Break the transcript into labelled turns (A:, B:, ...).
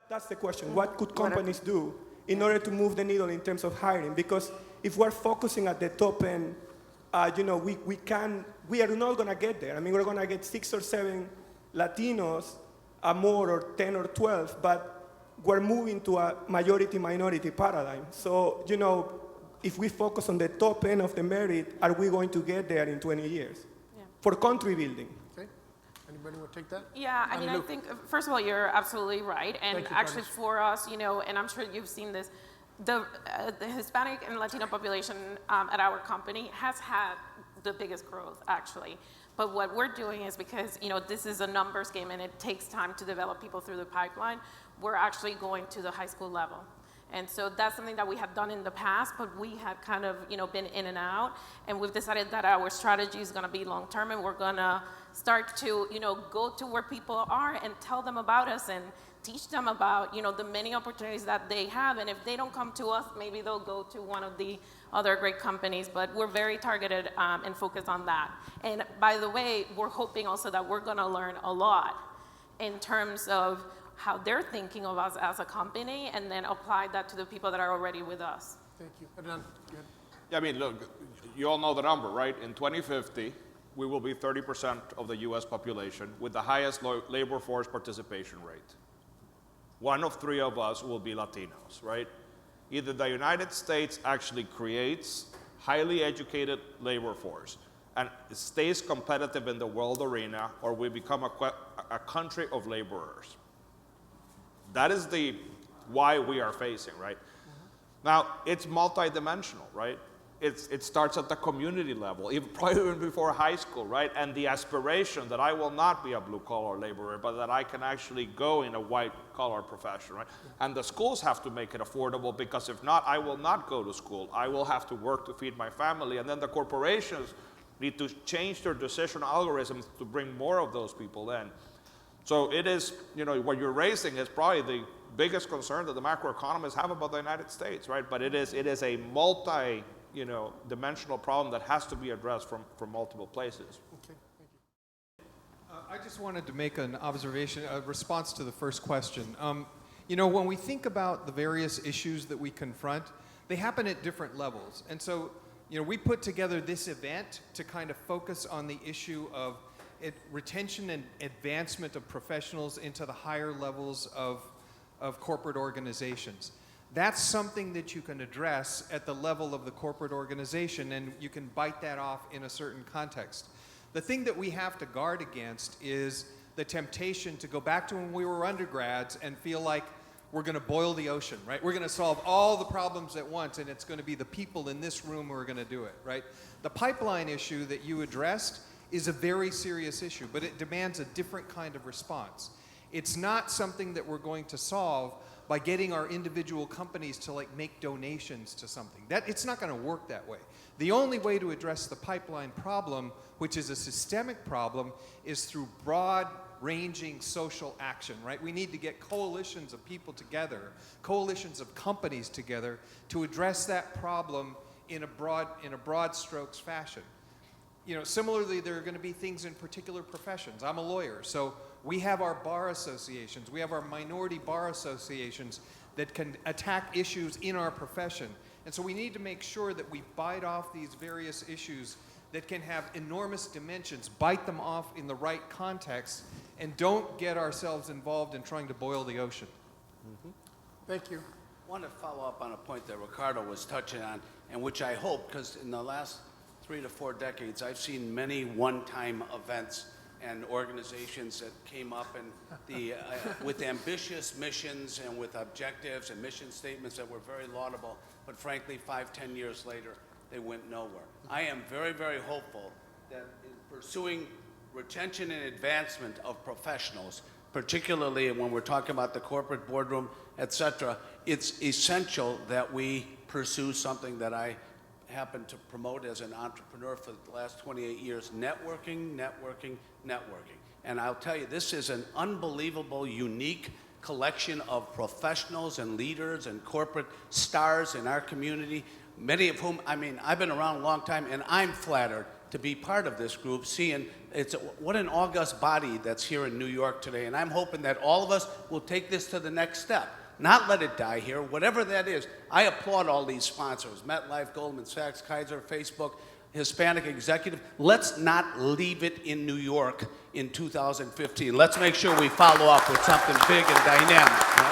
A: That's the question. What could companies do in order to move the needle in terms of hiring? Because if we're focusing at the top end, we are not going to get there. I mean, we're going to get 6 or 7 Latinos, more or 10 or 12, but we're moving to a majority-minority paradigm. So, if we focus on the top end of the merit, are we going to get there in 20 years? Yeah. For country building.
B: Okay. Anybody want to take that?
C: Yeah, I mean, I think, first of all, you're absolutely right. And actually for us, and I'm sure you've seen this, the Hispanic and Latino population at our company has had the biggest growth, actually. But what we're doing is because, this is a numbers game and it takes time to develop people through the pipeline, we're actually going to the high school level. And so that's something that we have done in the past, but we have kind of, been in and out. And we've decided that our strategy is going to be long-term, and we're going to start to, go to where people are and tell them about us and teach them about, the many opportunities that they have. And if they don't come to us, maybe they'll go to one of the other great companies. But we're very targeted and focused on that. And by the way, we're hoping also that we're going to learn a lot in terms of how they're thinking of us as a company, and then apply that to the people that are already with us.
B: Thank you. Hernan, go ahead.
D: Yeah, I mean, look, you all know the number, right? In 2050, we will be 30% of the US population with the highest labor force participation rate. 1 of 3 of us will be Latinos, right? Either the United States actually creates highly educated labor force and stays competitive in the world arena, or we become a country of laborers. That is the why we are facing, right? Now, it's multidimensional, right? It starts at the community level, probably even before high school, right? And the aspiration that I will not be a blue-collar laborer, but that I can actually go in a white-collar profession, right? And the schools have to make it affordable, because if not, I will not go to school. I will have to work to feed my family. And then the corporations need to change their decision algorithms to bring more of those people in. So it is, what you're raising is probably the biggest concern that the macroeconomists have about the United States, right? But it is a multi, dimensional problem that has to be addressed from multiple places.
B: Okay, thank you.
E: I just wanted to make an observation, a response to the first question. When we think about the various issues that we confront, they happen at different levels. And so, we put together this event to kind of focus on the issue of retention and advancement of professionals into the higher levels of corporate organizations. That's something that you can address at the level of the corporate organization, and you can bite that off in a certain context. The thing that we have to guard against is the temptation to go back to when we were undergrads and feel like we're going to boil the ocean, right? We're going to solve all the problems at once, and it's going to be the people in this room who are going to do it, right? The pipeline issue that you addressed is a very serious issue, but it demands a different kind of response. It's not something that we're going to solve by getting our individual companies to make donations to something. It's not going to work that way. The only way to address the pipeline problem, which is a systemic problem, is through broad-ranging social action, right? We need to get coalitions of people together, coalitions of companies together to address that problem in a broad strokes fashion. Similarly, there are going to be things in particular professions. I'm a lawyer, so we have our bar associations. We have our minority bar associations that can attack issues in our profession. And so we need to make sure that we bite off these various issues that can have enormous dimensions, bite them off in the right context, and don't get ourselves involved in trying to boil the ocean.
B: Mm-hmm. Thank you.
F: I want to follow up on a point that Ricardo was touching on, and which I hope, because in the last 3 to 4 decades, I've seen many one-time events and organizations that came up and with ambitious missions and with objectives and mission statements that were very laudable, but frankly, 5-10 years later, they went nowhere. I am very, very hopeful that in pursuing retention and advancement of professionals, particularly when we're talking about the corporate boardroom, et cetera, it's essential that we pursue something that I happen to promote as an entrepreneur for the last 28 years, networking. And I'll tell you, this is an unbelievable, unique collection of professionals and leaders and corporate stars in our community, many of whom, I've been around a long time, and I'm flattered to be part of this group, seeing what an august body that's here in New York today. And I'm hoping that all of us will take this to the next step, not let it die here, whatever that is. I applaud all these sponsors, MetLife, Goldman Sachs, Kaiser, Facebook, Hispanic Executive. Let's not leave it in New York in 2015. Let's make sure we follow up with something big and dynamic. Right?